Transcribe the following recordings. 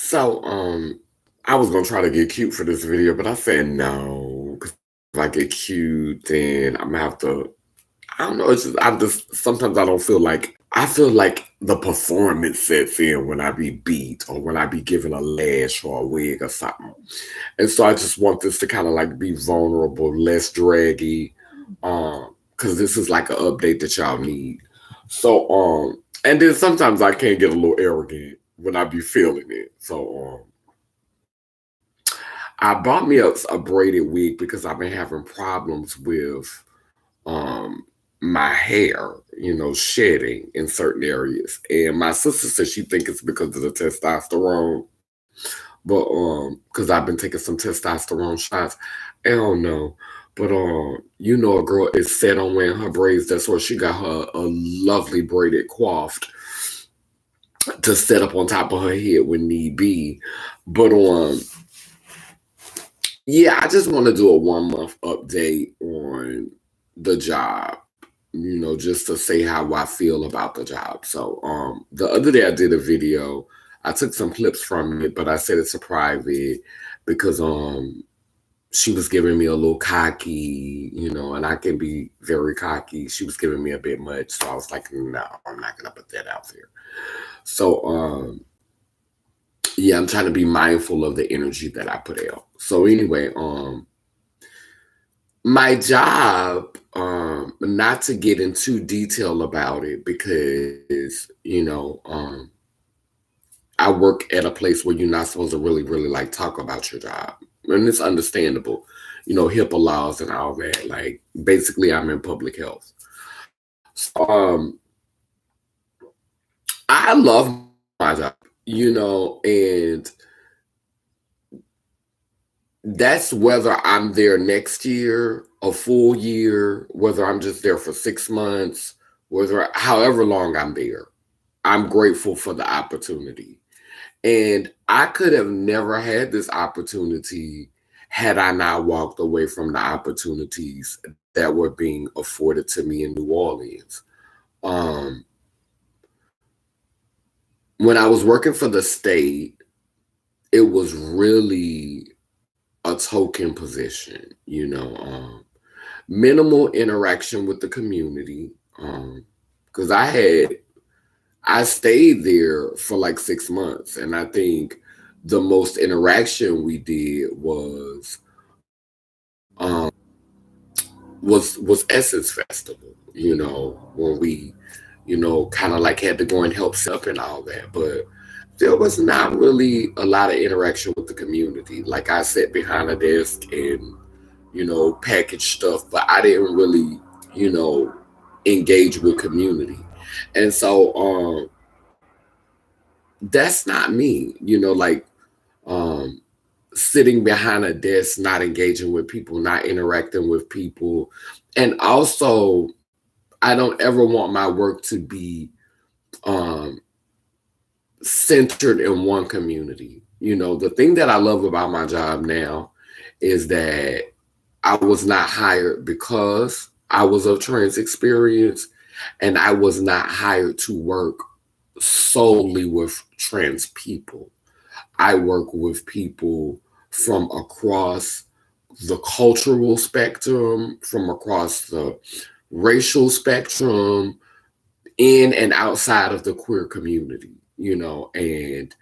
So, I was gonna try to get cute for this video, but I said no, 'cause if I get cute, then I'm gonna have to. I don't know. It's just I just sometimes I don't feel like I feel like the performance sets in when I be beat or when I be given a lash or a wig or something, and so I just want this to kind of like be vulnerable, less draggy, because this is like an update that y'all need. So, and then sometimes I can get a little arrogant when I be feeling it. So, I bought me a braided wig because I've been having problems with um my hair, shedding in certain areas. And my sister says she thinks it's because of the testosterone, but because I've been taking some testosterone shots. I don't know. But a girl is set on wearing her braids. That's why she got her a lovely braided coiffed to set up on top of her head when need be. But yeah, I just want to do a 1 month update on the job, just to say how I feel about the job. So, the other day I did a video. I took some clips from it, but I said it's a private because she was giving me a little cocky, and I can be very cocky. She was giving me a bit much, so I was like, no, I'm not gonna put that out there. So, yeah, I'm trying to be mindful of the energy that I put out. So anyway, my job, not to get into detail about it because, I work at a place where you're not supposed to really, really like talk about your job. And it's understandable, HIPAA laws and all that. Like basically I'm in public health. So I love my job, and that's whether I'm there next year, a full year, whether I'm just there for 6 months, whether however long I'm there. I'm grateful for the opportunity. And I could have never had this opportunity had I not walked away from the opportunities that were being afforded to me in New Orleans. Um, when I was working for the state, it was really a token position, minimal interaction with the community. Because I stayed there for like 6 months, and I think the most interaction we did um, was Essence Festival. When we, kind of like had to go and help set up and all that, but there was not really a lot of interaction with the community. Like I sat behind a desk and package stuff, but I didn't really, you know, engage with community. And so that's not me, like um sitting behind a desk, not engaging with people, not interacting with people. And also I don't ever want my work to be um centered in one community. The thing that I love about my job now is that I was not hired because I was of trans experience, and I was not hired to work solely with trans people. I work with people from across the cultural spectrum, from across the racial spectrum, in and outside of the queer community, and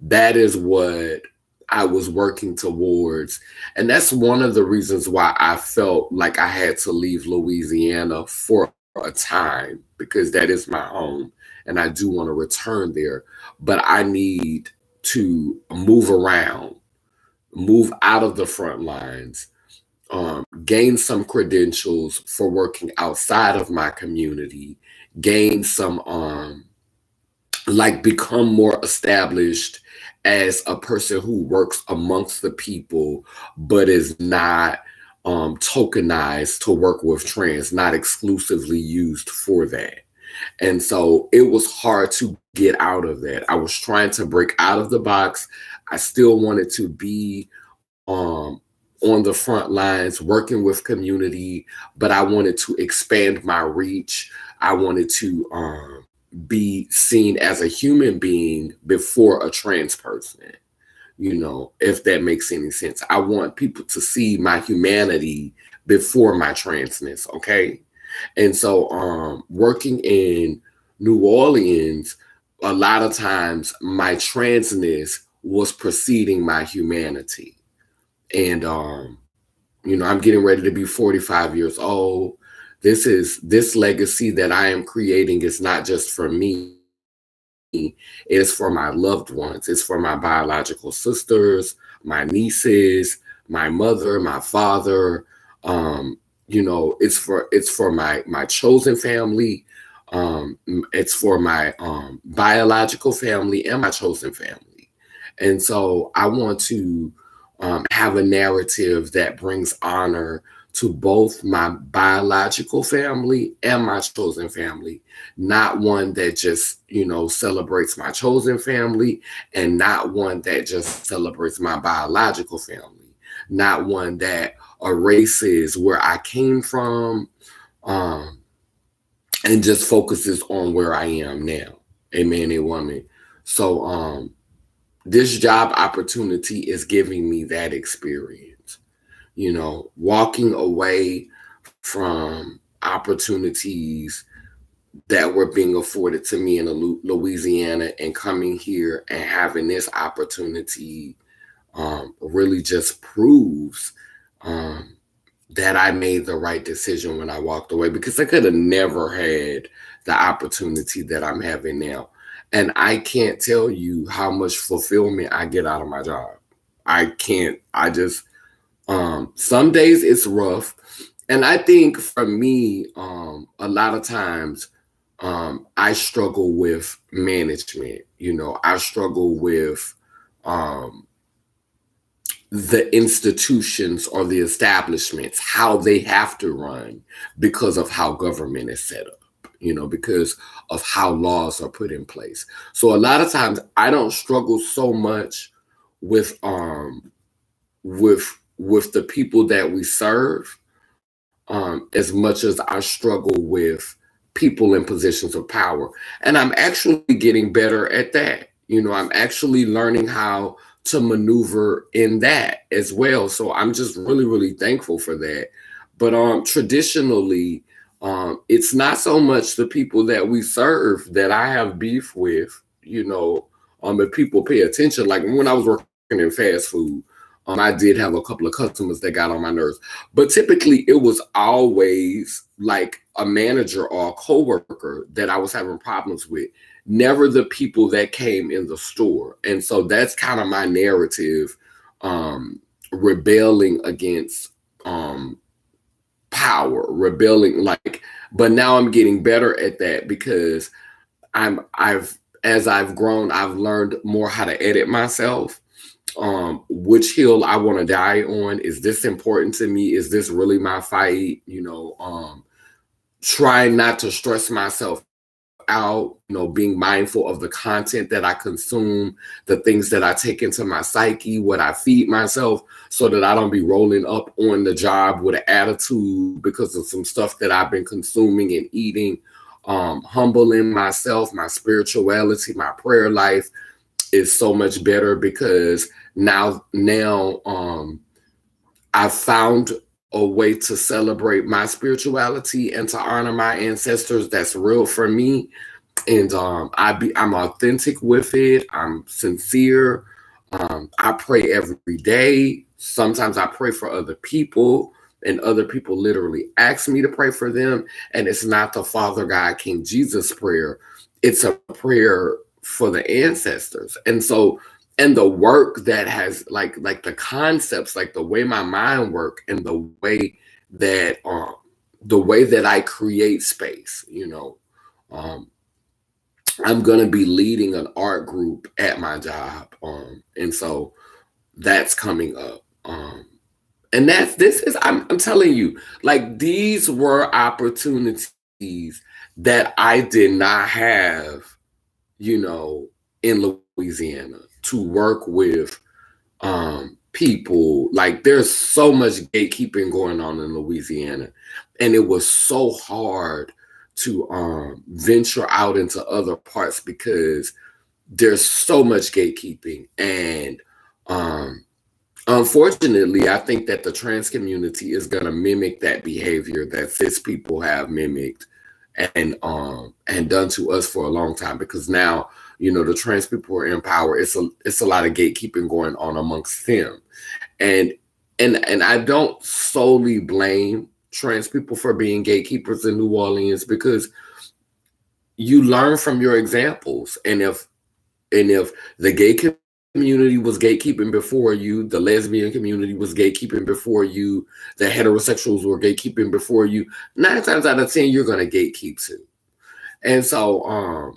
that is what I was working towards. And that's one of the reasons why I felt like I had to leave Louisiana for a time, because that is my home and I do want to return there. But I need to move around, move out of the front lines, gain some credentials for working outside of my community, gain some like become more established as a person who works amongst the people, but is not tokenized to work with trans, not exclusively used for that. And so it was hard to get out of that. I was trying to break out of the box. I still wanted to be on the front lines working with community, but I wanted to expand my reach. I wanted to be seen as a human being before a trans person. if that makes any sense. I want people to see my humanity before my transness, okay? And so working in New Orleans, a lot of times my transness was preceding my humanity. And I'm getting ready to be 45 years old. This legacy that I am creating is not just for me, it is for my loved ones. It's for my biological sisters, my nieces, my mother, my father. It's for my chosen family. It's for my biological family and my chosen family. And so I want to have a narrative that brings honor to both my biological family and my chosen family, not one that just, celebrates my chosen family, and not one that just celebrates my biological family, not one that erases where I came from, um, and just focuses on where I am now. Amen, a woman. So this job opportunity is giving me that experience, walking away from opportunities that were being afforded to me in Louisiana, and coming here and having this opportunity really just proves um, that I made the right decision when I walked away, because I could have never had the opportunity that I'm having now. And I can't tell you how much fulfillment I get out of my job. I can't, I just, some days it's rough. And I think for me, a lot of times, I struggle with management. I struggle with um, the institutions or the establishments, how they have to run because of how government is set up, because of how laws are put in place. So a lot of times I don't struggle so much with with the people that we serve, as much as I struggle with people in positions of power. And I'm actually getting better at that. I'm actually learning how to maneuver in that as well. So I'm just really, really thankful for that. But traditionally, it's not so much the people that we serve that I have beef with, if people pay attention. Like when I was working in fast food, I did have a couple of customers that got on my nerves, but typically it was always like a manager or a coworker that I was having problems with, never the people that came in the store. And so that's kind of my narrative, rebelling against um, power, rebelling like, but now I'm getting better at that because as I've grown, I've learned more how to edit myself. Which hill I want to die on. Is this important to me? Is this really my fight? Trying not to stress myself out, being mindful of the content that I consume, the things that I take into my psyche, what I feed myself, so that I don't be rolling up on the job with an attitude because of some stuff that I've been consuming and eating. Humbling myself, my spirituality, my prayer life is so much better because now I've found a way to celebrate my spirituality and to honor my ancestors that's real for me. And I'm authentic with it. I'm sincere. I pray every day. Sometimes I pray for other people, and other people literally ask me to pray for them. And it's not the Father God King Jesus prayer. It's a prayer for the ancestors. And so, and the work that has like the concepts, like the way my mind work, and that the way that I create space, um, I'm gonna be leading an art group at my job, and so that's coming up. And this is, I'm telling you, like, these were opportunities that I did not have, in Louisiana, to work with people. Like, there's so much gatekeeping going on in Louisiana, and it was so hard to venture out into other parts because there's so much gatekeeping. And Um, Unfortunately, I think that the trans community is going to mimic that behavior that cis people have mimicked and done to us for a long time, because now, the trans people are in power. It's a lot of gatekeeping going on amongst them. And and I don't solely blame trans people for being gatekeepers in New Orleans, because you learn from your examples. And if the gay community was gatekeeping before you, the lesbian community was gatekeeping before you, the heterosexuals were gatekeeping before you, 9 times out of 10, you're going to gatekeep too. And so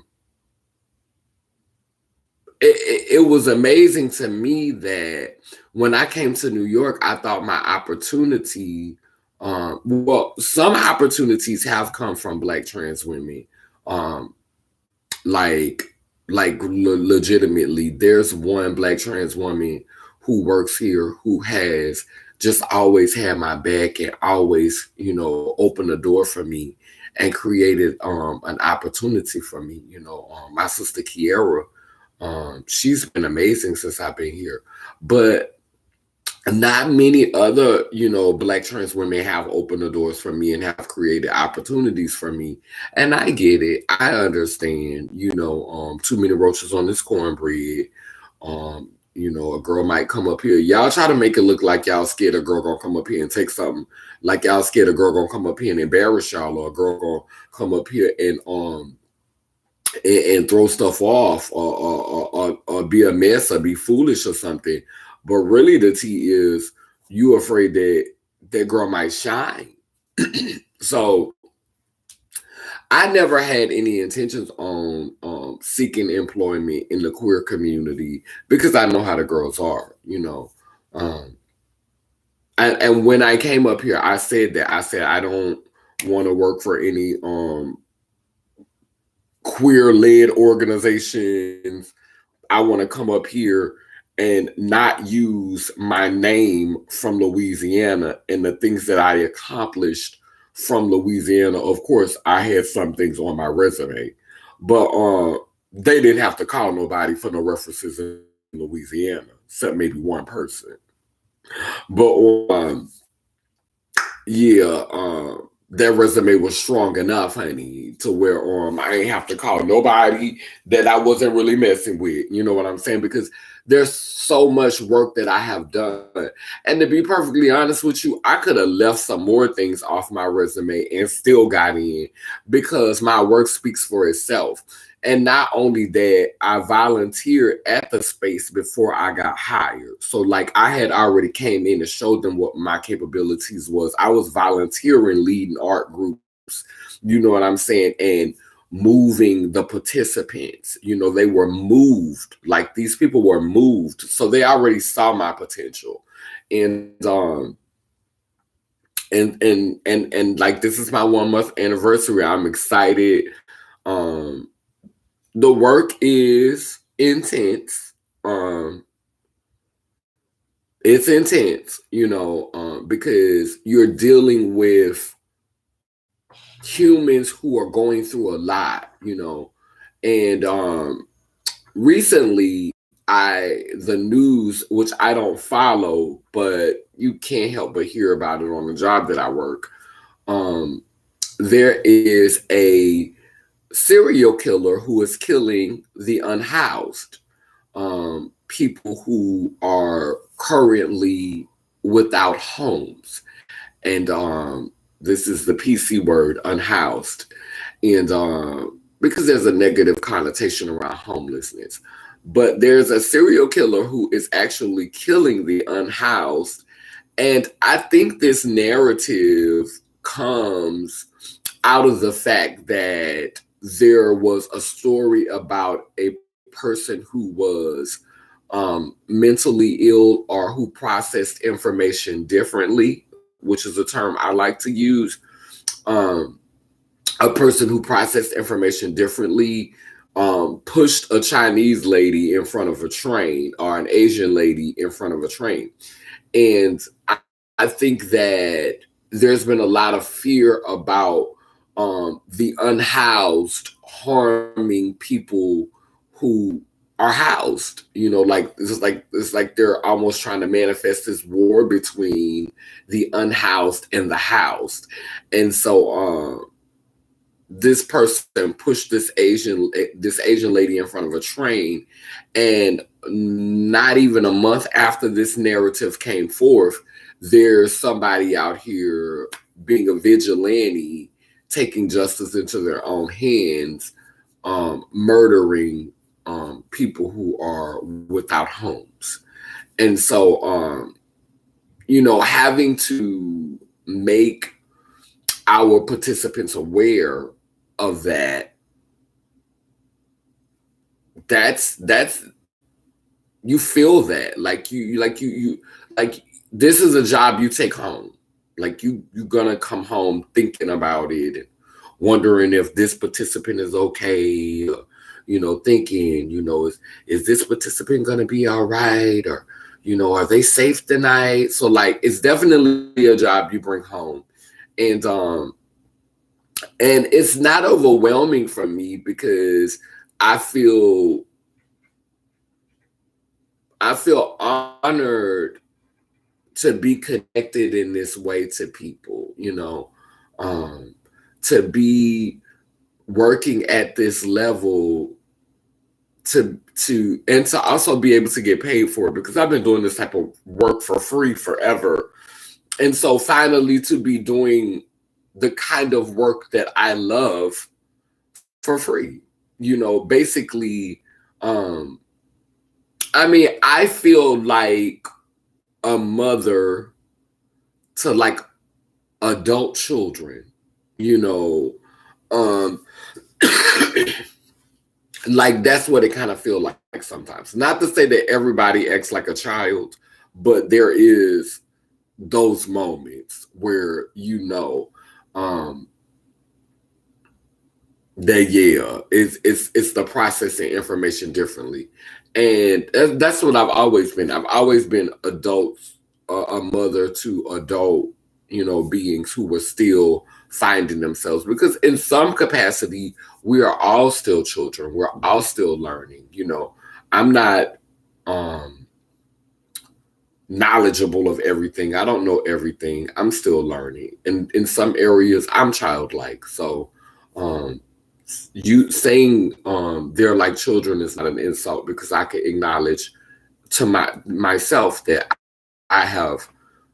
it was amazing to me that when I came to New York, I thought my opportunity, well, some opportunities have come from Black trans women. Um, like legitimately, there's one Black trans woman who works here who has just always had my back and always, opened the door for me and created an opportunity for me. My sister Kiera, she's been amazing since I've been here. But not many other, Black trans women have opened the doors for me and have created opportunities for me. And I get it. I understand, too many roaches on this cornbread. A girl might come up here. Y'all try to make it look like y'all scared a girl gonna come up here and take something. Like y'all scared a girl gonna come up here and embarrass y'all, or a girl gonna come up here and throw stuff off, or be a mess or be foolish or something. But really, the tea is you afraid that that girl might shine. So I never had any intentions on seeking employment in the queer community, because I know how the girls are. Um, and when I came up here, I said that I don't want to work for any queer-led organizations. I want to come up here and not use my name from Louisiana and the things that I accomplished from Louisiana. Of course, I had some things on my resume, but they didn't have to call nobody for no references in Louisiana, except maybe one person. But yeah, that resume was strong enough, honey, to where I ain't have to call nobody that I wasn't really messing with. You know what I'm saying? Because there's so much work that I have done. And to be perfectly honest with you, I could have left some more things off my resume and still got in, because my work speaks for itself. And not only that, I volunteered at the space before I got hired. So like I had already came in and showed them what my capabilities was. I was volunteering, leading art groups, you know what I'm saying? And moving the participants. They were moved. Like these people were moved. So they already saw my potential. And like this is my 1 month anniversary. I'm excited. Um the work is intense. It's intense, because you're dealing with humans who are going through a lot, and recently the news, which I don't follow, but you can't help but hear about it on the job that I work. There is a serial killer who is killing the unhoused, people who are currently without homes. And this is the PC word, unhoused. And because there's a negative connotation around homelessness. But there's a serial killer who is actually killing the unhoused. And I think this narrative comes out of the fact that there was a story about a person who was mentally ill, or who processed information differently, which is a term I like to use. Um, a person who processed information differently pushed a Chinese lady in front of a train, or an Asian lady in front of a train. And I think that there's been a lot of fear about the unhoused harming people who are housed. Like it's like they're almost trying to manifest this war between the unhoused and the housed. And so this person pushed this Asian lady in front of a train, and not even a month after this narrative came forth, there's somebody out here being a vigilante, taking justice into their own hands, murdering people who are without homes. And so having to make our participants aware of that, that's you feel that, like this is a job you take home. Like you're gonna come home thinking about it, and wondering if this participant is okay, or, thinking, is this participant gonna be all right, or are they safe tonight? So like it's definitely a job you bring home. And it's not overwhelming for me because I feel I feel honored to be connected in this way to people, um, to be working at this level, and to also be able to get paid for it, because I've been doing this type of work for free forever. And so finally to be doing the kind of work that I love for free, basically, um, I mean, I feel like a mother to like adult children, you know, um, like that's what it kind of feel like sometimes. Not to say that everybody acts like a child, but there is those moments where um that, yeah, it's the processing information differently. And that's what I've always been. I've always been adults, a mother to adult, beings who were still finding themselves, because in some capacity we are all still children, we're all still learning. I'm not um knowledgeable of everything. I don't know everything. I'm still learning. And in some areas I'm childlike. So um you saying they're like children is not an insult, because I can acknowledge to myself that I have,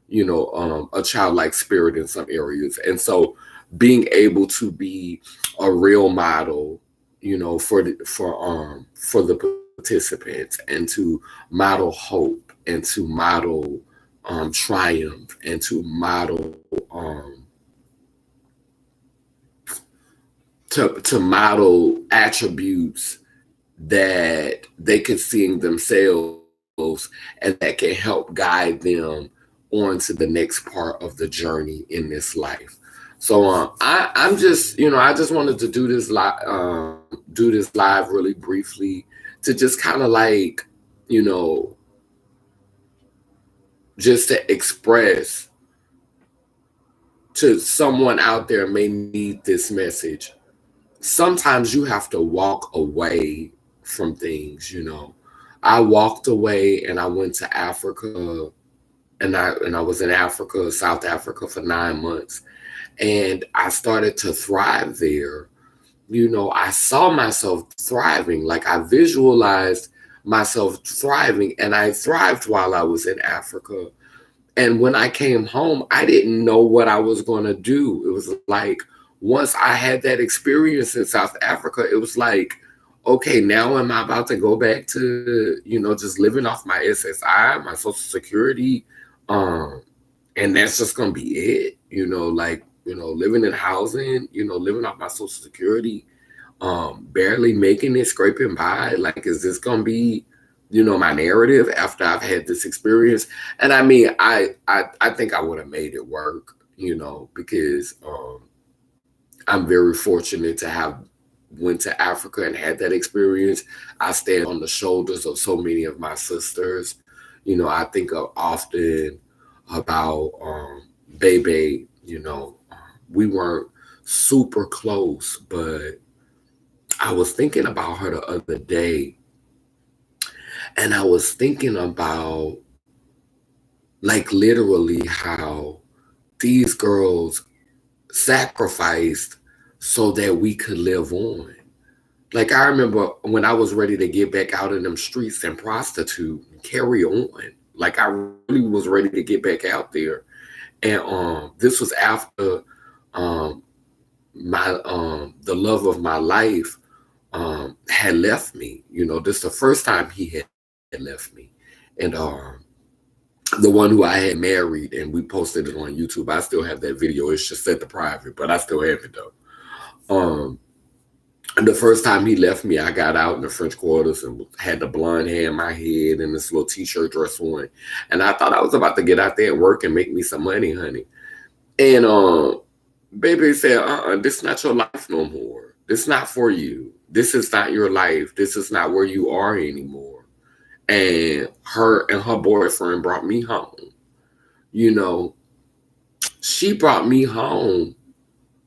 a childlike spirit in some areas. And so being able to be a real model, for the participants, and to model hope, and to model triumph, and to model to model attributes that they can see in themselves, and that can help guide them on to the next part of the journey in this life. So I'm just, I just wanted to do this live really briefly, to just kind of like, you know, just to express to someone out there may need this message. Sometimes you have to walk away from things. I walked away and I went to Africa, and I was in Africa, South Africa, for 9 months, and I started to thrive there. I saw myself thriving, like I visualized myself thriving, and I thrived while I was in Africa. And when I came home, I didn't know what I was going to do. It was like, once I had that experience in South Africa, it was like, okay, now am I about to go back to, just living off my SSI, my Social Security, um, and that's just gonna be it, like, living in housing, living off my Social Security, barely making it, scraping by. Like, is this gonna be, my narrative after I've had this experience? And I mean, I think I would have made it work, because I'm very fortunate to have went to Africa and had that experience. I stand on the shoulders of so many of my sisters. I think of often about Bebe. We weren't super close, but I was thinking about her the other day, And I was thinking about, like, literally how these girls sacrificed so that we could live on. Like, I remember when I was ready to get back out in them streets and prostitute and carry on. Like, I really was ready to get back out there. And this was after um my the love of my life had left me. You know, this is the first time he had left me. And the one who I had married, and we posted it on YouTube. I still have that video. It's just set to private, but I still have it though. And the first time he left me, I got out in the French Quarters and had the blonde hair in my head and this little t-shirt dress on. And I thought I was about to get out there and work and make me some money, honey. And baby said, this is not your life no more. This is not for you. This is not your life. This is not where you are anymore. And her boyfriend brought me home. You know, she brought me home,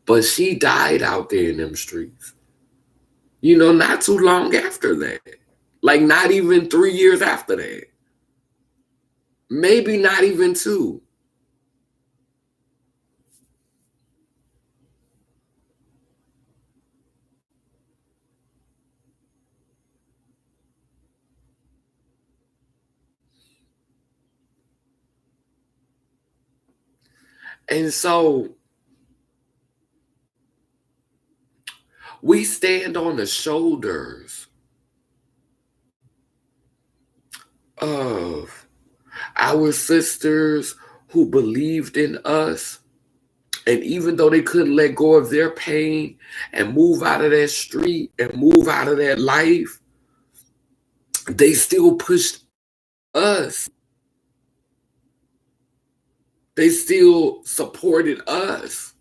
but she died out there in them streets. You know, not too long after that. Like, not even 3 years after that. Maybe not even 2. And so we stand on the shoulders of our sisters who believed in us. And even though they couldn't let go of their pain and move out of that street and move out of that life, they still pushed us. They still supported us.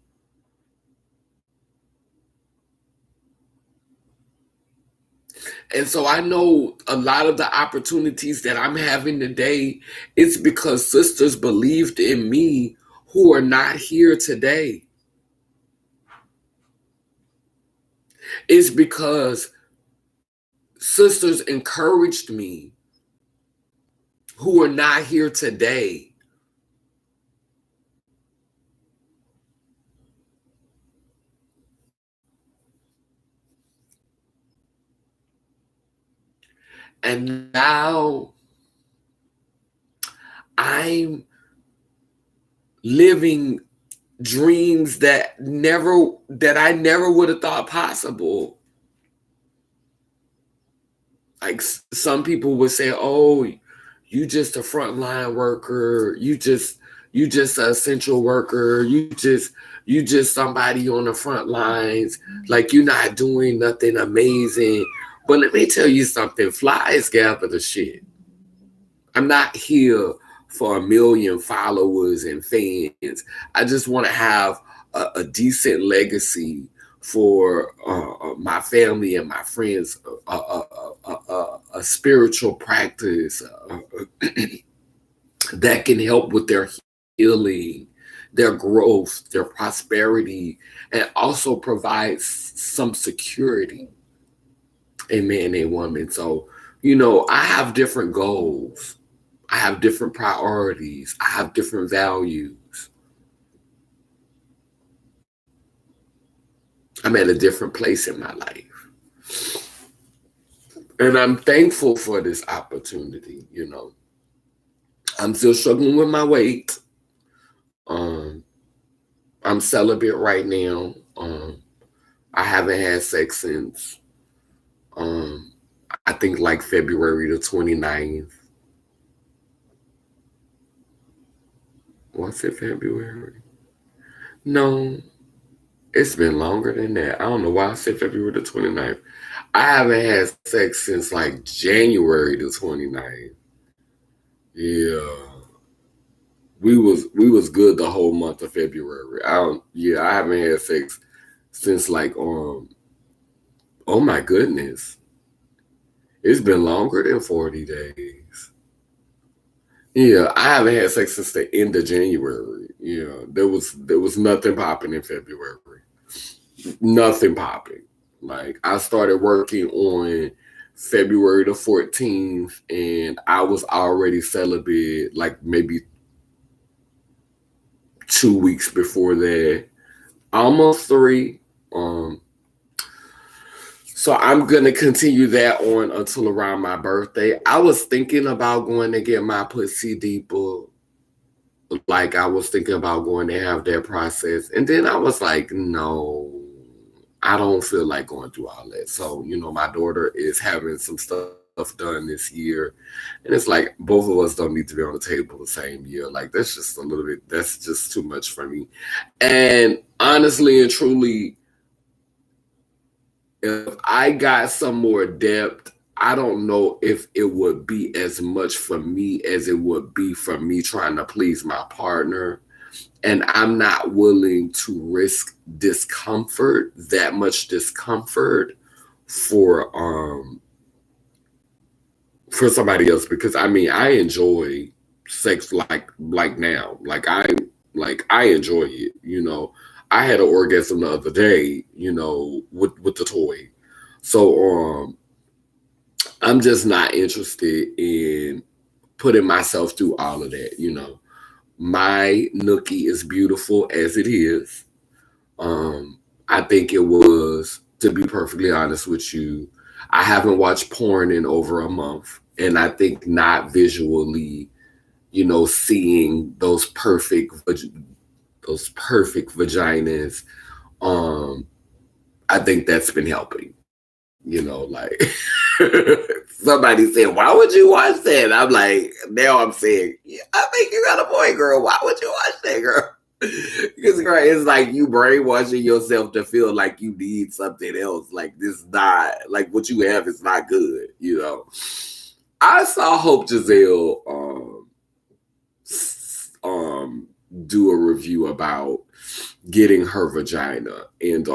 And so I know a lot of the opportunities that I'm having today, it's because sisters believed in me who are not here today. It's because sisters encouraged me who are not here today. And now I'm living dreams that I never would have thought possible. Like, some people would say, "Oh, you just a frontline worker. You just an essential worker. You just somebody on the front lines. Like, you're not doing nothing amazing." But let me tell you something. Flies gather the shit. I'm not here for a million followers and fans. I just want to have a decent legacy for my family and my friends, a spiritual practice that can help with their healing, their growth, their prosperity, and also provide some security. A man, a woman. So, you know, I have different goals. I have different priorities. I have different values. I'm at a different place in my life. And I'm thankful for this opportunity, you know. I'm still struggling with my weight. Um, I'm celibate right now. I haven't had sex since I think like February the 29th. Was it February? No, it's been longer than that. I don't know why I said February the 29th. I haven't had sex since like January the 29th. Yeah. We was good the whole month of February. I haven't had sex since like oh my goodness. It's been longer than 40 days. Yeah, I haven't had sex since the end of January. Yeah, there was nothing popping in February. Nothing popping. Like, I started working on February the 14th, and I was already celibate like maybe 2 weeks before that, almost three. Um, so I'm gonna continue that on until around my birthday. I was thinking about going to get my pussy deeper. Like I was thinking about going to have that process, and then I was like, no, I don't feel like going through all that. So, my daughter is having some stuff done this year. And it's like both of us don't need to be on the table the same year. Like that's just a little bit, that's just too much for me. And honestly and truly, if I got some more depth, I don't know if it would be as much for me as it would be for me trying to please my partner. And I'm not willing to risk discomfort, that much discomfort for for somebody else, because I mean I enjoy sex like now. Like I enjoy it, I had an orgasm the other day, with the toy. So I'm just not interested in putting myself through all of that. My nookie is beautiful as it is. I think it was, to be perfectly honest with you, I haven't watched porn in over a month. And I think not visually, seeing those perfect vaginas, um, I think that's been helping. Like somebody said, why would you watch that? I'm like, now I'm saying, yeah, I think you got a point, girl. Why would you watch that, girl? Because girl, it's like you brainwashing yourself to feel like you need something else. Like this not like what you have is not good. I saw Hope Giselle um do a review about getting her vagina, and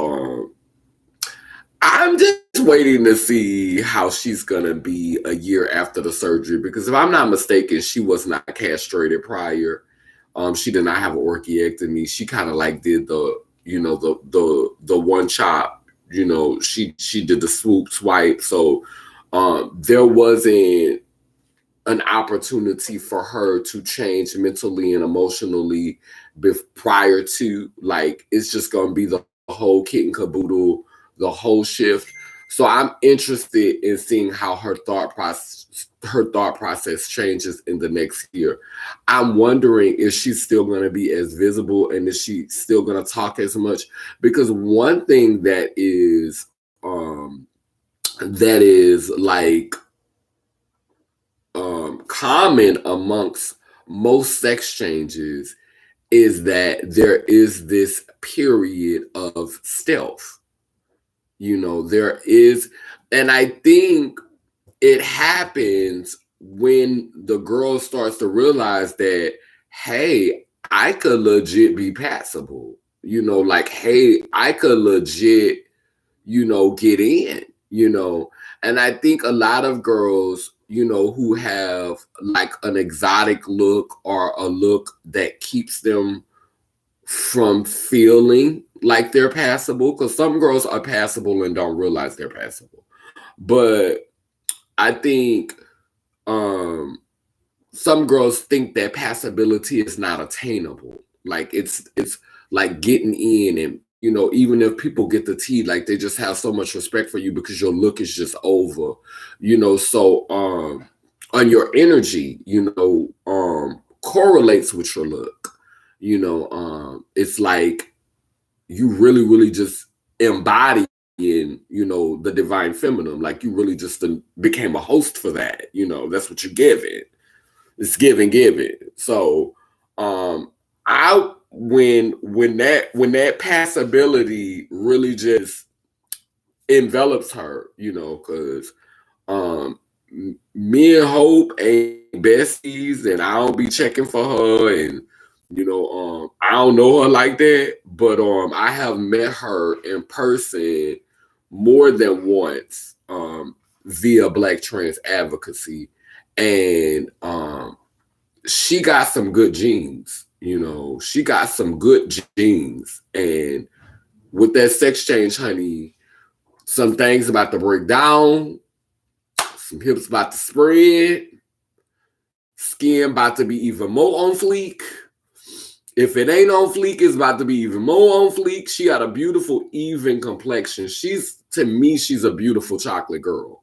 I'm just waiting to see how she's gonna be a year after the surgery, because if I'm not mistaken, she was not castrated prior. She did not have an orchiectomy. She kind of like did the one chop. She did the swoop swipe. So there wasn't an opportunity for her to change mentally and emotionally prior to, like, it's just gonna be the whole kit and caboodle, the whole shift. So I'm interested in seeing how her thought process changes in the next year. I'm wondering if she's still going to be as visible, and is she still going to talk as much? Because one thing that is like common amongst most sex changes is that there is this period of stealth. There is, and I think it happens when the girl starts to realize that, hey, I could legit be passable. Like, hey, I could legit, get in, and I think a lot of girls, who have like an exotic look or a look that keeps them from feeling like they're passable, because some girls are passable and don't realize they're passable. But I think some girls think that passability is not attainable. Like it's like getting in, and even if people get the tea, like they just have so much respect for you because your look is just over. So on your energy, correlates with your look. It's like you really, really just embodying, the divine feminine. Like you really just became a host for that. That's what you're giving. It's giving. So I when that passability really just envelops her, because um me and Hope ain't besties, and I don't be checking for her, and I don't know her like that, but I have met her in person more than once via Black Trans Advocacy, and she got some good genes. She got some good genes, and with that sex change, honey, some things about to break down, Some hips about to spread. Skin about to be even more on fleek. If it ain't on fleek, it's about to be even more on fleek. She got a beautiful, even complexion. To me, she's a beautiful chocolate girl.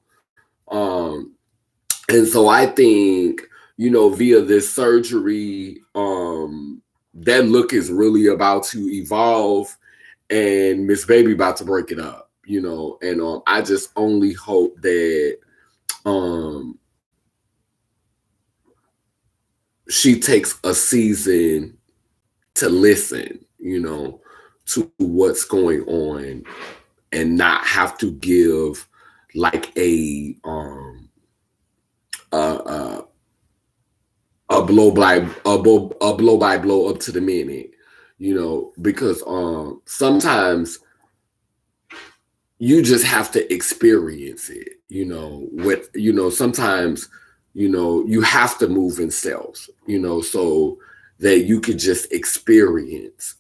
And so I think, via this surgery, that look is really about to evolve, and Miss Baby about to break it up, and I just only hope that she takes a season to listen, to what's going on, and not have to give like a blow by blow up to the minute, because sometimes you just have to experience it, sometimes you have to move in stealth, so that you could just experience,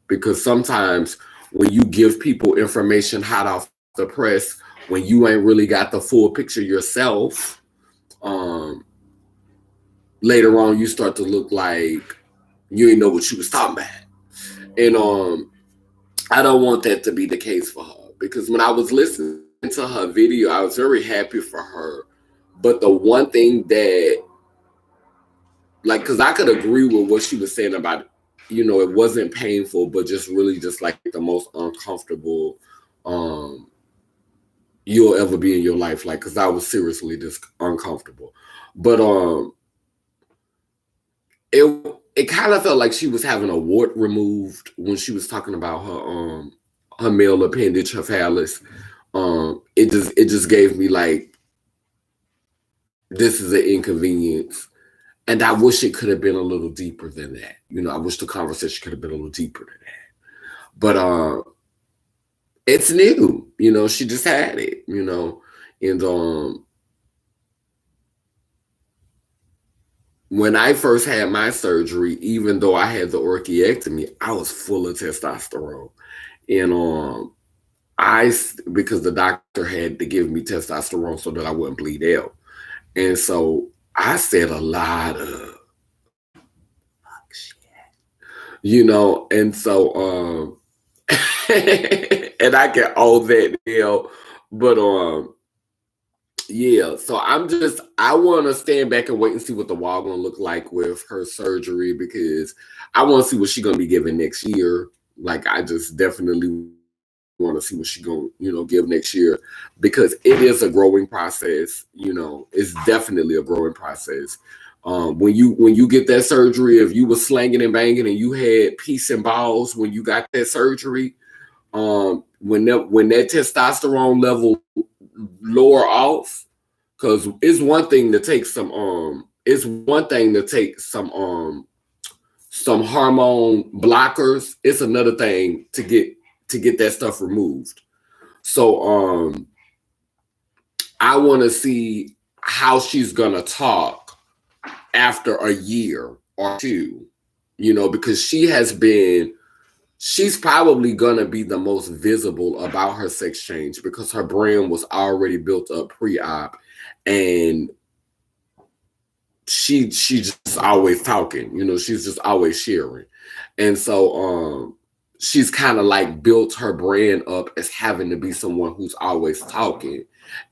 because sometimes when you give people information hot off the press, when you ain't really got the full picture yourself, later on you start to look like you ain't know what you was talking about. And I don't want that to be the case for her, because when I was listening to her video, I was very happy for her. But the one thing that, because I could agree with what she was saying about, it wasn't painful, but just really just like the most uncomfortable you'll ever be in your life. Because I was seriously just uncomfortable. But it kind of felt like she was having a wart removed when she was talking about her male appendage, her phallus. It just gave me like, this is an inconvenience. And I wish it could have been a little deeper than that. I wish the conversation could have been a little deeper than that. But it's new. She just had it, and when I first had my surgery, even though I had the orchiectomy, I was full of testosterone. And because the doctor had to give me testosterone so that I wouldn't bleed out. And so I said a lot of fuck shit, and so and I can own that deal, but yeah, so I want to stand back and wait and see what the wall gonna look like with her surgery, because I want to see what she's gonna be giving next year. I just definitely want to see what she's gonna, give next year, because it is a growing process. It's definitely a growing process. When you get that surgery, if you were slanging and banging and you had peace and balls when you got that surgery, when that testosterone level lower off, because it's one thing to take some hormone blockers. It's another thing to get that stuff removed. So I want to see how she's gonna talk after a year or two, because she's probably gonna be the most visible about her sex change, because her brand was already built up pre-op, and she's just always talking, she's just always sharing. And so she's kind of like built her brand up as having to be someone who's always talking.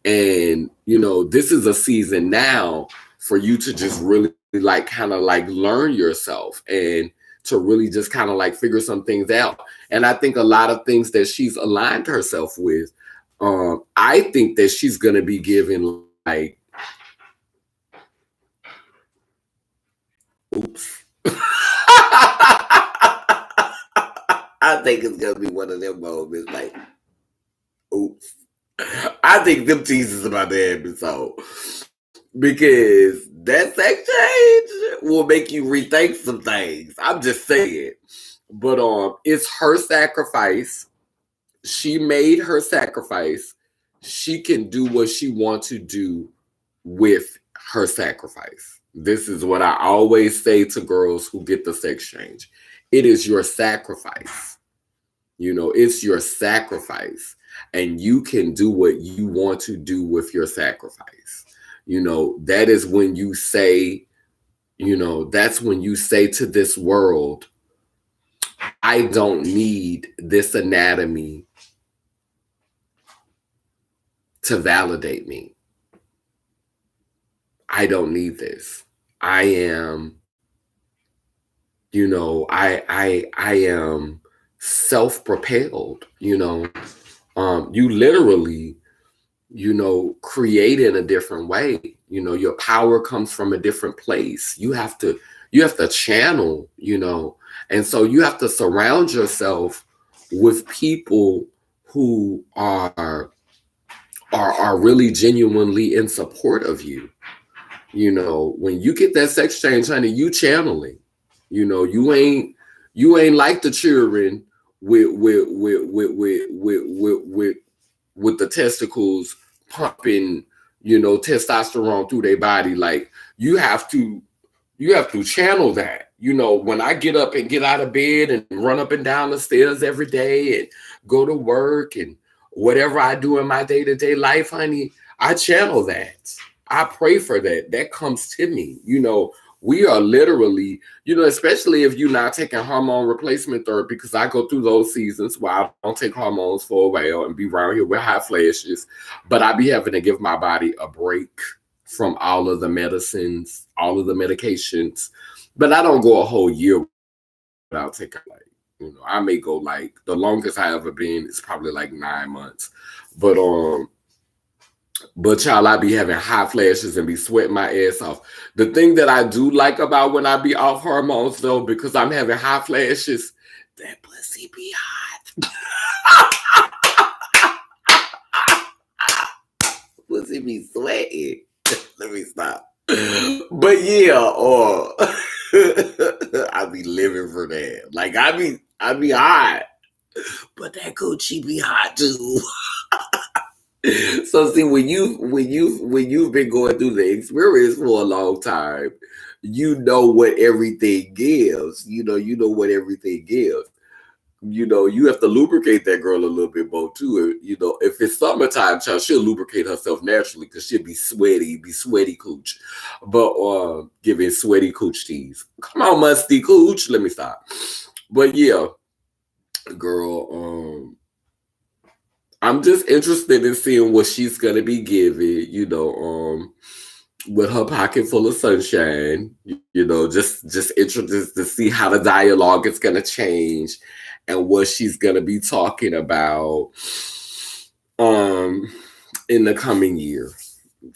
And this is a season now for you to just really kind of learn yourself, and to really just kind of figure some things out. And I think a lot of things that she's aligned herself with, I think that she's going to be given oops. I think it's going to be one of them moments oops. I think them teasers about the episode, because that sex change will make you rethink some things. I'm just saying. But it's her sacrifice. She made her sacrifice. She can do what she wants to do with her sacrifice. This is what I always say to girls who get the sex change. It is your sacrifice. It's your sacrifice. and you can do what you want to do with your sacrifice. That is when you say, that's when you say to this world, I don't need this anatomy to validate me. I don't need this. I am, I am self-propelled. You literally, create in a different way. Your power comes from a different place. You have to channel, and so you have to surround yourself with people who are really genuinely in support of you. When you get that sex change, honey, you channeling. You ain't like the children with the testicles pumping, testosterone through their body. Like you have to channel that. When I get up and get out of bed and run up and down the stairs every day and go to work and whatever I do in my day-to-day life, honey, I channel that. I pray for that. That comes to me. We are literally, especially if you're not taking hormone replacement therapy, because I go through those seasons where I don't take hormones for a while and be around here with hot flashes, but I be having to give my body a break from all of the medicines, all of the medications. But I don't go a whole year without taking, like, I may go, like, the longest I ever been is probably like 9 months. But y'all, I be having hot flashes and be sweating my ass off. The thing that I do like about when I be off hormones, though, because I'm having hot flashes, that pussy be hot. Pussy be sweating. Let me stop. But yeah, I be living for that. Like, I be hot, but that coochie be hot too. So see, when you've been going through the experience for a long time, you know what everything gives. You know what everything gives. You have to lubricate that girl a little bit more too. If it's summertime, child, she'll lubricate herself naturally because she'll be sweaty cooch. But giving sweaty cooch tease. Come on, musty cooch. Let me stop. But yeah, girl, I'm just interested in seeing what she's gonna be giving, with her pocket full of sunshine, just interested to see how the dialogue is gonna change and what she's gonna be talking about in the coming year.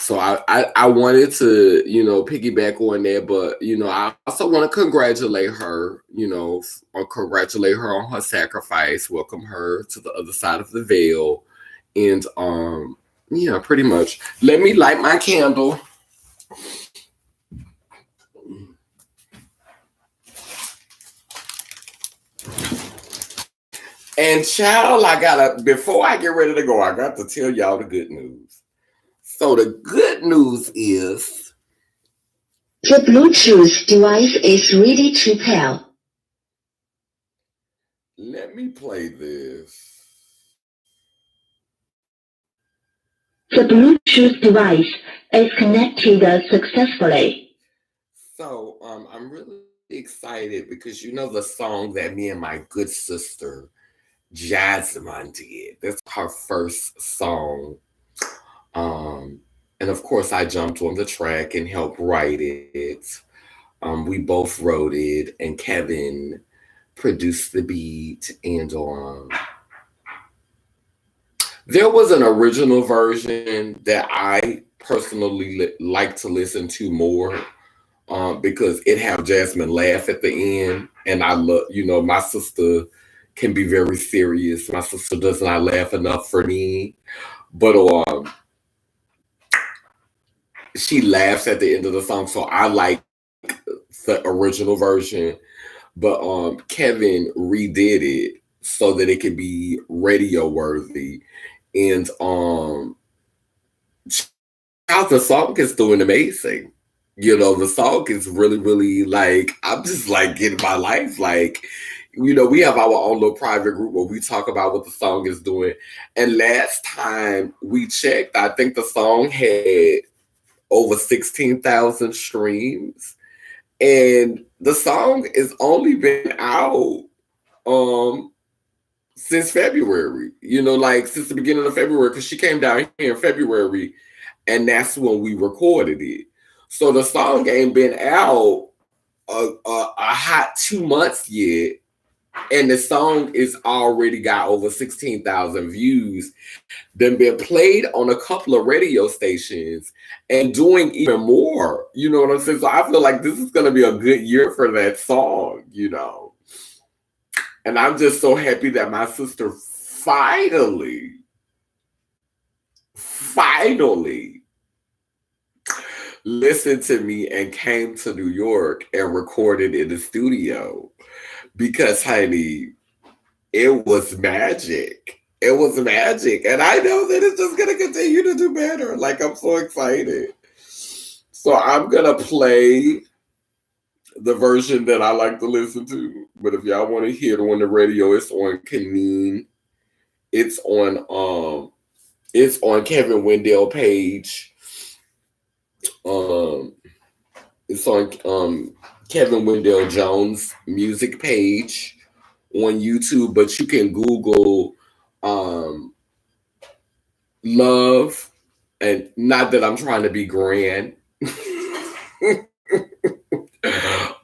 So I wanted to, piggyback on that, but I also want to congratulate her, or congratulate her on her sacrifice, welcome her to the other side of the veil. And yeah, pretty much. Let me light my candle. And child, before I get ready to go, I got to tell y'all the good news. So the good news is the Bluetooth device is ready to pair. Let me play this. The Bluetooth device is connected successfully. So I'm really excited because the song that me and my good sister Jasmine did. That's her first song. And of course I jumped on the track and helped write it. We both wrote it, and Kevin produced the beat. And there was an original version that I personally like to listen to more, because it had Jasmine laugh at the end, and I love, my sister can be very serious. My sister does not laugh enough for me, but she laughs at the end of the song, so I like the original version. But Kevin redid it so that it could be radio worthy, and the song is doing amazing. The song is really, really, like, I'm just like getting my life, like, we have our own little private group where we talk about what the song is doing. And last time we checked, I think the song had over 16,000 streams. And the song has only been out since February, like since the beginning of February, because she came down here in February, and that's when we recorded it. So the song ain't been out a hot 2 months yet, and the song is already got over 16,000 views, then been played on a couple of radio stations and doing even more. You know what I'm saying? So I feel like this is going to be a good year for that song, And I'm just so happy that my sister finally listened to me and came to New York and recorded in the studio. Because, honey, it was magic. It was magic. And I know that it's just going to continue to do better. Like, I'm so excited. So I'm going to play the version that I like to listen to. But if y'all want to hear it on the radio, it's on Kaneen. It's on Kevin Wendell page. It's on Kevin Wendell Jones music page on YouTube, but you can Google Love, and not that I'm trying to be grand,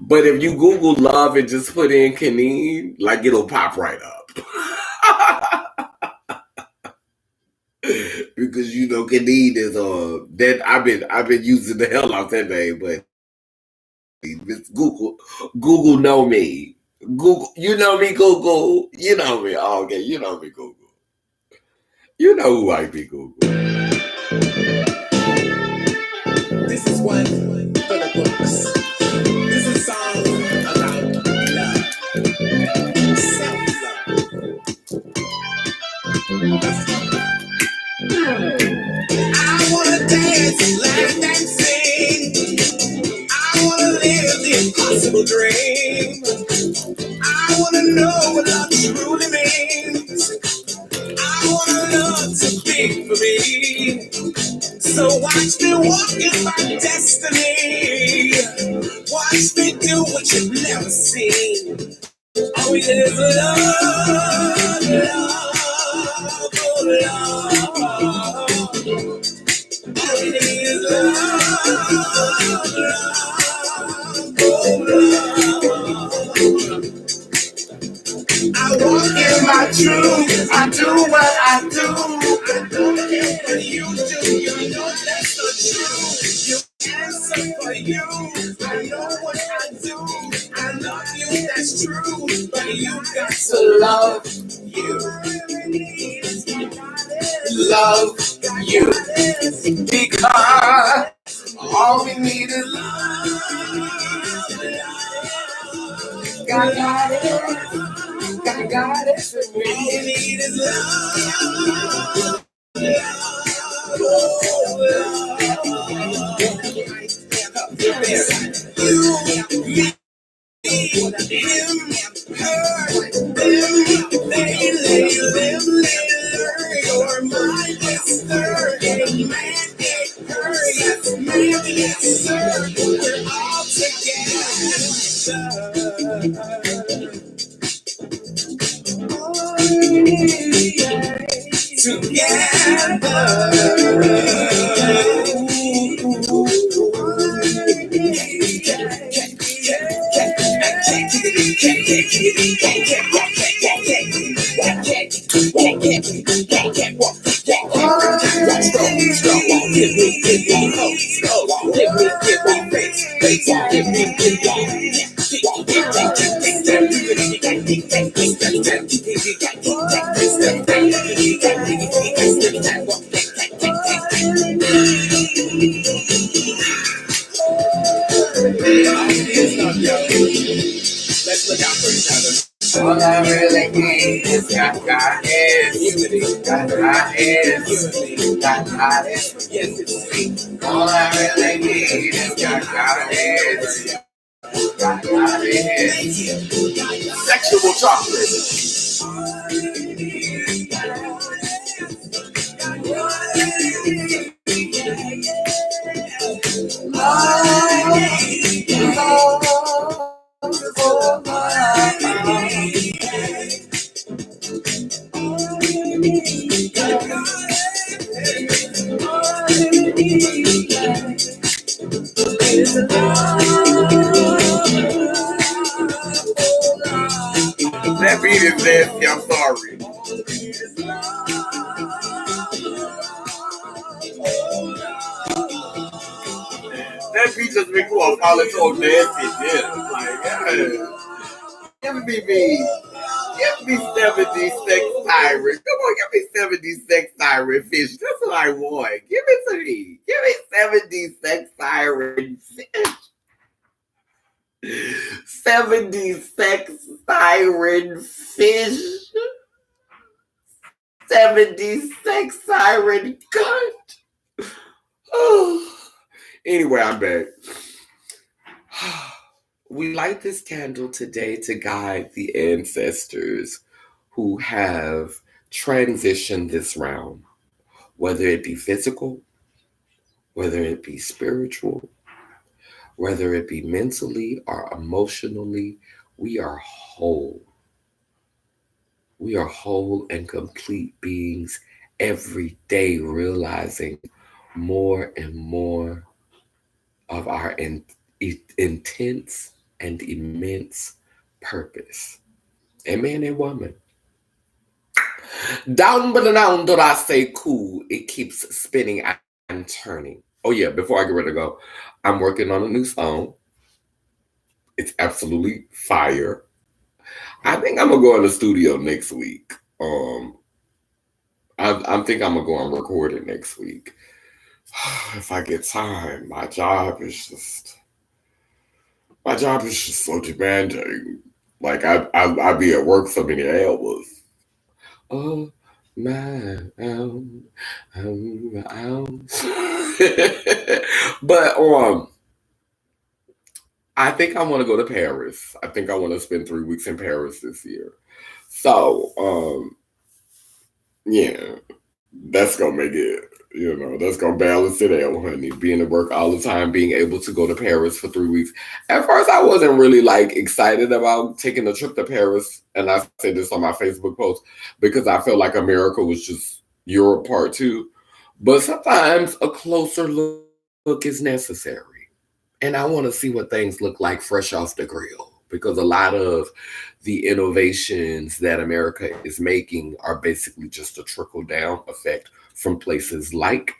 but if you Google Love and just put in Kaneen, like it'll pop right up. Because Kaneen is that I've been using the hell out that name, but Google know me. Google, you know me, Google. You know me. Oh, okay, you know me, Google. You know who I be, Google. This is one for the books. This is a song about love. Self-love. I wanna dance like dancing. I wanna live the impossible dream. I wanna know what love truly means. I want love to be for me. So watch me walk in my destiny. Watch me do what you've never seen. All we need is love, love, oh love. All we need is love, love, oh love. I walk in my truth, I do what I do. I know that what you do, you know that's the truth. You answer for you, I know what I do. I love you, that's true, but you got to love you. Love you, because all we need is love. God got it. God got it for me. All we need is love. You, me, him, her, them, they, them, you're my sister, and man, her, yes, man, yes, sir, we're all Let's look out for each other. All I really need is God is unity. God is unity. God is yes, it's me. All I really need is God is. God is. actual chocolate. That beat is nasty. I'm sorry. That beat just make you want to fall into a nasty dip. Like, yeah. Give me 70 sex siren. Come on, give me 70 sex siren fish. That's what I want. Give it to me. Give me 70 sex siren fish. 70 sex siren fish. 70 sex siren cunt. Oh. Anyway, I'm back. We light this candle today to guide the ancestors who have transitioned this realm, whether it be physical, whether it be spiritual, whether it be mentally or emotionally. We are whole. We are whole and complete beings every day, realizing more and more of our intense and immense purpose. And man and woman. Down but down, do I say cool? It keeps spinning and turning. Oh yeah, before I get ready to go, I'm working on a new song. It's absolutely fire. I think I'm gonna go in the studio next week. I think I'm gonna go and record it next week. If I get time, my job is just so demanding. Like I be at work so many hours. Oh my, but I think I want to go to Paris. I think I want to spend 3 weeks in Paris this year. So yeah, that's gonna make it. That's gonna balance it out, honey. Being at work all the time, being able to go to Paris for 3 weeks. At first, I wasn't really like excited about taking a trip to Paris, and I said this on my Facebook post because I felt like America was just Europe part 2. But sometimes a closer look is necessary, and I want to see what things look like fresh off the grill, because a lot of the innovations that America is making are basically just a trickle down effect from places like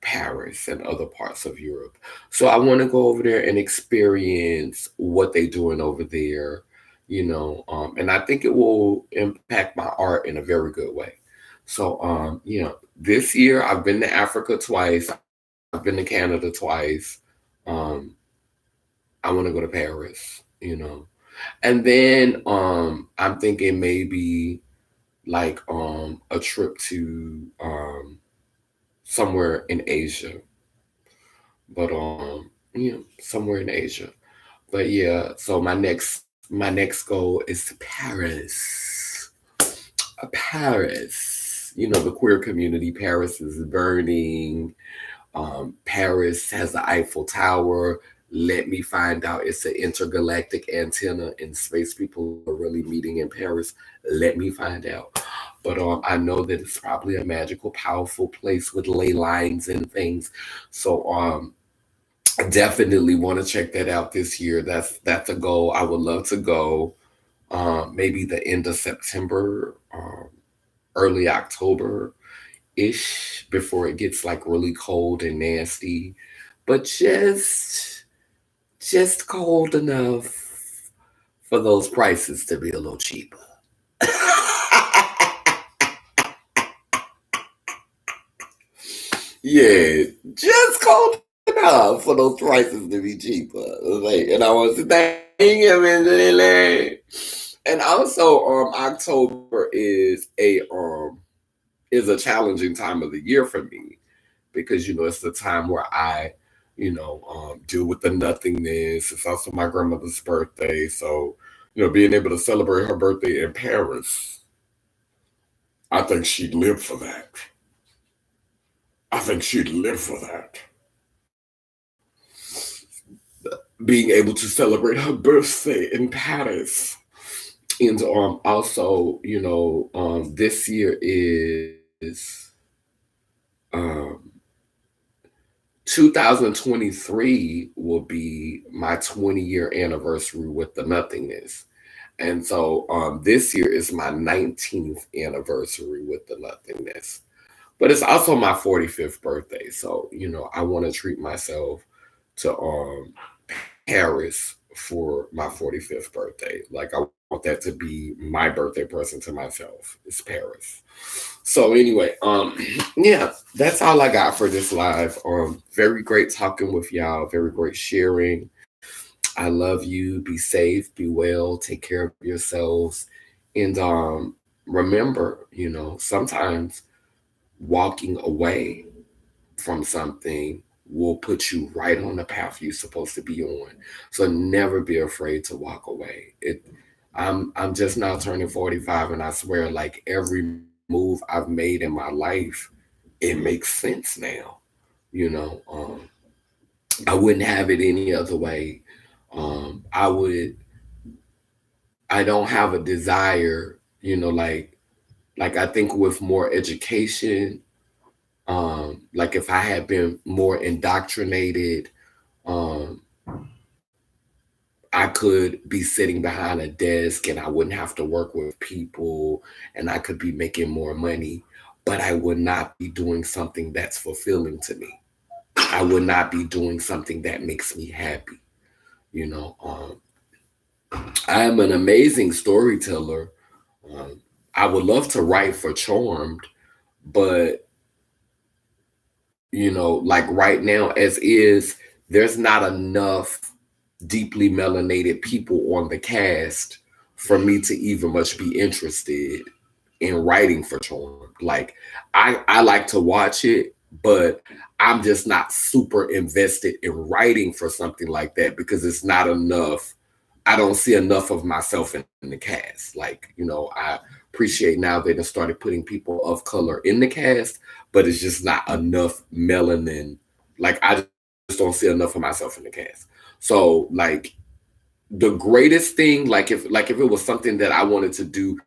Paris and other parts of Europe. So I want to go over there and experience what they're doing over there, and I think it will impact my art in a very good way. So, this year I've been to Africa twice. I've been to Canada twice. I want to go to Paris, and then I'm thinking maybe like a trip to somewhere in Asia. But somewhere in Asia. But yeah, so my next goal is Paris. Paris. The queer community. Paris is burning. Paris has the Eiffel Tower. Let me find out it's an intergalactic antenna and space people are really meeting in Paris. Let me find out. But I know that it's probably a magical, powerful place with ley lines and things. So I definitely want to check that out this year. That's a goal. I would love to go maybe the end of September, early October-ish, before it gets like really cold and nasty. But just cold enough for those prices to be a little cheaper. Yeah, just cold enough for those prices to be cheaper. And I want to thank you, Mindy. And also, October is a challenging time of the year for me because it's the time where I deal with the nothingness. It's also my grandmother's birthday, so being able to celebrate her birthday in Paris, I think she'd live for that. I think she'd live for that. Being able to celebrate her birthday in Paris. And also, this year is um 2023 will be my 20-year anniversary with the nothingness. And so this year is my 19th anniversary with the nothingness. But it's also my 45th birthday. So, I want to treat myself to Paris for my 45th birthday. Like, I want that to be my birthday present to myself. It's Paris. So anyway, yeah, that's all I got for this live. Very great talking with y'all, very great sharing. I love you. Be safe, be well, take care of yourselves. And remember, sometimes walking away from something will put you right on the path you're supposed to be on. So never be afraid to walk away. I'm just now turning 45, and I swear, like, every move I've made in my life, it makes sense now. You know, I wouldn't have it any other way. I would. I don't have a desire. Like I think with more education, like if I had been more indoctrinated, um, I could be sitting behind a desk and I wouldn't have to work with people and I could be making more money, but I would not be doing something that's fulfilling to me. I would not be doing something that makes me happy. You know, I am an amazing storyteller. I would love to write for Charmed, but like right now, as is, there's not enough deeply melanated people on the cast for me to even much be interested in writing for Charmed. Like I like to watch it, but I'm just not super invested in writing for something like that because it's not enough. I don't see enough of myself in the cast. Like, I appreciate now they done started putting people of color in the cast, but it's just not enough melanin. Like, I just don't see enough of myself in the cast. So, like, the greatest thing, like if it was something that I wanted to do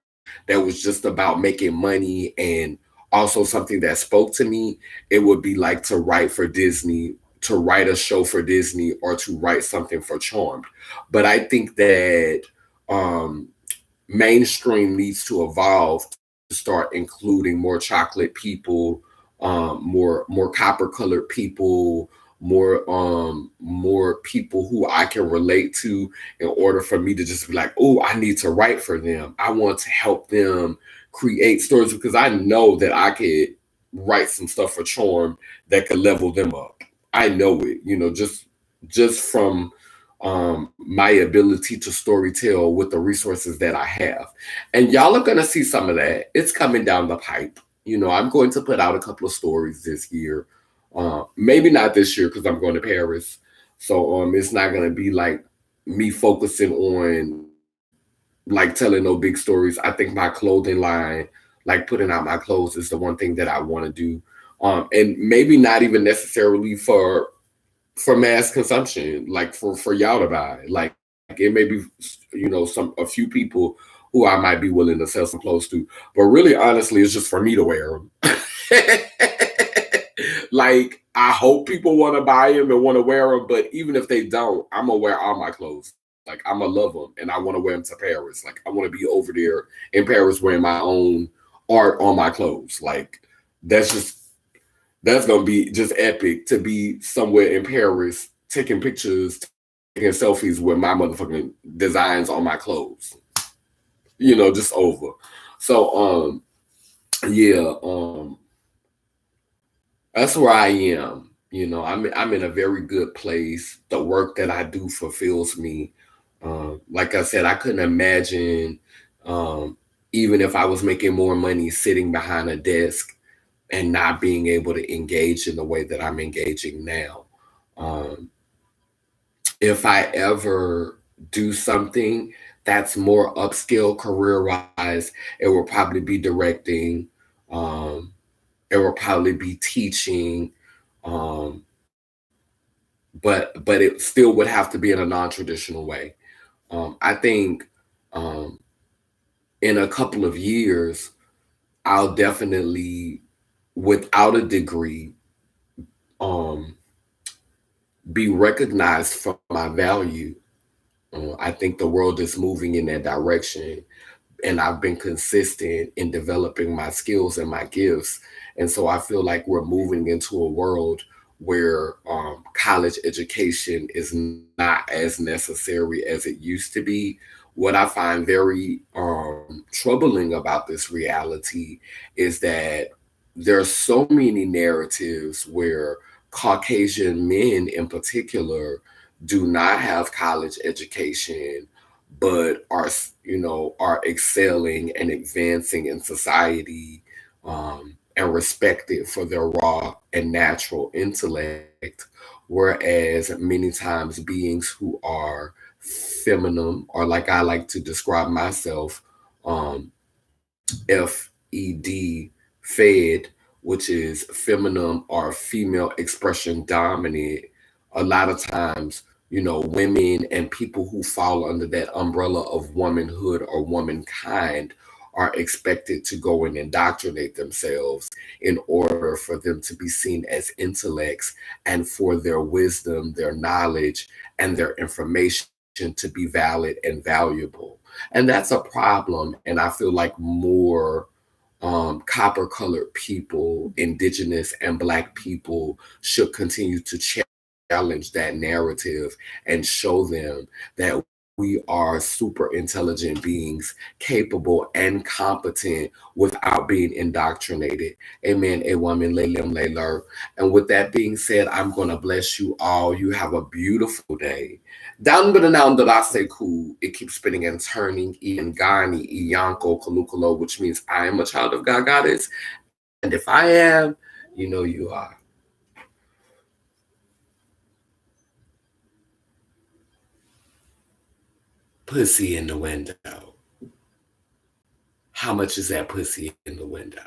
that was just about making money and also something that spoke to me, it would be like to write for Disney, to write a show for Disney, or to write something for Charmed. But I think that um mainstream needs to evolve to start including more chocolate people, more copper colored people, more people who I can relate to, in order for me to just be like, oh, I need to write for them. I want to help them create stories because I know that I could write some stuff for Charm that could level them up. I know it, just from my ability to storytell with the resources that I have. And y'all are going to see some of that. It's coming down the pipe. I'm going to put out a couple of stories this year. Maybe not this year because I'm going to Paris. So it's not going to be like me focusing on like telling no big stories. I think my clothing line, like putting out my clothes, is the one thing that I want to do. And maybe not even necessarily for mass consumption, like for y'all to buy. Like it may be, a few people who I might be willing to sell some clothes to. But really, honestly, it's just for me to wear them. Like I hope people want to buy them and want to wear them, but even if they don't, I'm gonna wear all my clothes. Like I'm gonna love them and I want to wear them to Paris. Like I want to be over there in Paris wearing my own art on my clothes. Like that's just that's gonna be just epic to be somewhere in Paris taking pictures, taking selfies with my motherfucking designs on my clothes. Just over. So yeah, that's where I am. I'm in a very good place. The work that I do fulfills me. Like I said, I couldn't imagine, um, even if I was making more money sitting behind a desk and not being able to engage in the way that I'm engaging now. Um, if I ever do something that's more upskill career wise. It will probably be directing. Um, it will probably be teaching. Um, but it still would have to be in a non-traditional way. I think um, in a couple of years, I'll definitely, without a degree, um, be recognized for my value. I think the world is moving in that direction, and I've been consistent in developing my skills and my gifts. And so I feel like we're moving into a world where college education is not as necessary as it used to be. What I find very troubling about this reality is that there's so many narratives where Caucasian men in particular do not have college education, but are, are excelling and advancing in society, and respected for their raw and natural intellect, whereas many times beings who are feminine, or like I like to describe myself, um, FED, fed, which is feminine or female expression dominant, a lot of times, women and people who fall under that umbrella of womanhood or womankind are expected to go and indoctrinate themselves in order for them to be seen as intellects, and for their wisdom, their knowledge, and their information to be valid and valuable. And that's a problem. And I feel like more copper colored people, indigenous and black people should continue to challenge that narrative and show them that we are super intelligent beings, capable and competent without being indoctrinated. Amen. A woman, Laylim Layler. And with that being said, I'm going to bless you all. You have a beautiful day. Down but now that I say cool, it keeps spinning and turning. Iangani, Iyanko, Kalukalo, which means I am a child of God Goddess. And if I am, you know you are. Pussy in the window. How much is that pussy in the window?